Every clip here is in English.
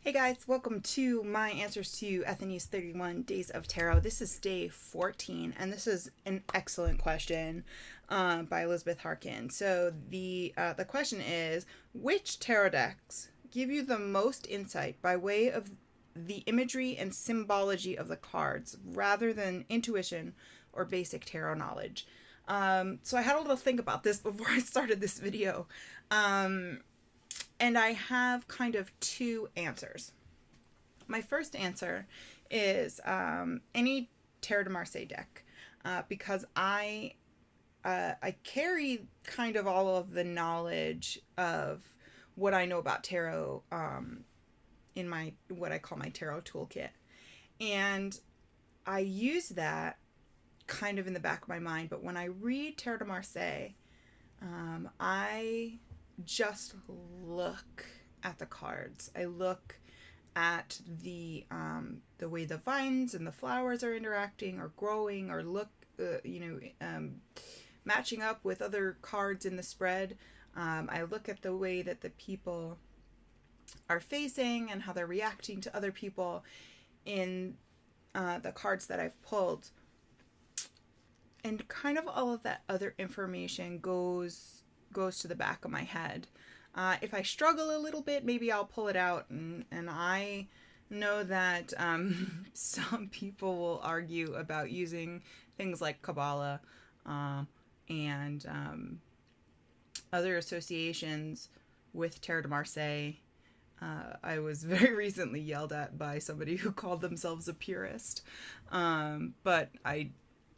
Hey guys, welcome to my answers to Athenaeus 31 Days of Tarot. This is day 14, and this is an excellent question by Elizabeth Harkin. So the question is, which tarot decks give you the most insight by way of the imagery and symbology of the cards, rather than intuition or basic tarot knowledge? So I had a little think about this before I started this video. And I have kind of two answers. My first answer is any Tarot de Marseille deck, because I carry kind of all of the knowledge of what I know about tarot in my what I call my tarot toolkit, and I use that kind of in the back of my mind. But when I read Tarot de Marseille, I just look at the cards. I look at the way the vines and the flowers are interacting or growing, or look, matching up with other cards in the spread. I look at the way that the people are facing and how they're reacting to other people in the cards that I've pulled. And kind of all of that other information goes to the back of my head. If I struggle a little bit, maybe I'll pull it out, and I know that some people will argue about using things like Kabbalah and other associations with Tarot de Marseille. I was very recently yelled at by somebody who called themselves a purist, but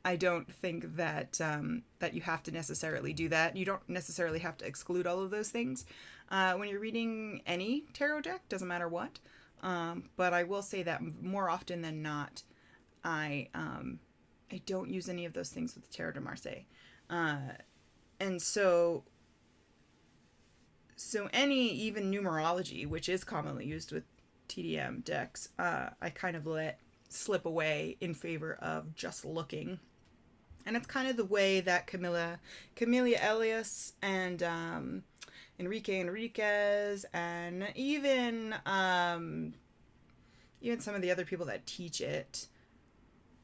I don't think that that you have to necessarily do that. You don't necessarily have to exclude all of those things when you're reading any tarot deck, doesn't matter what. But I will say that more often than not, I don't use any of those things with Tarot de Marseille. And so any, even numerology, which is commonly used with TDM decks, I kind of let slip away in favor of just looking. And it's kind of the way that Camelia Elias and Enrique Enriquez, and even some of the other people that teach it,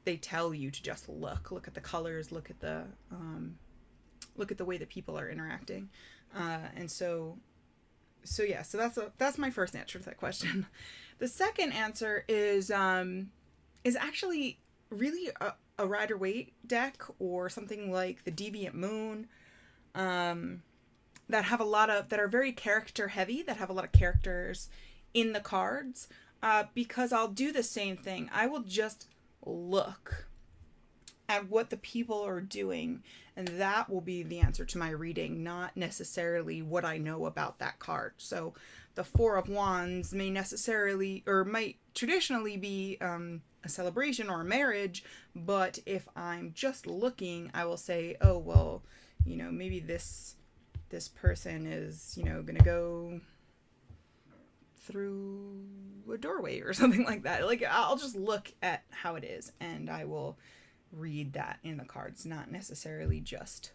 they tell you to just look at the colors, look at the way that people are interacting, and so that's my first answer to that question. The second answer is actually really a Rider-Waite deck, or something like the Deviant Moon, that have that are very character heavy, that have a lot of characters in the cards, because I'll do the same thing. I will just look at what the people are doing, and that will be the answer to my reading, not necessarily what I know about that card. So the Four of Wands might traditionally be a celebration or a marriage, but if I'm just looking, I will say, oh, well, maybe this person is, gonna go through a doorway or something like that. Like, I'll just look at how it is, and I will read that in the cards, not necessarily just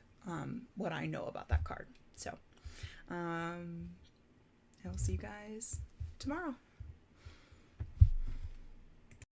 what I know about that card. So I will see you guys tomorrow.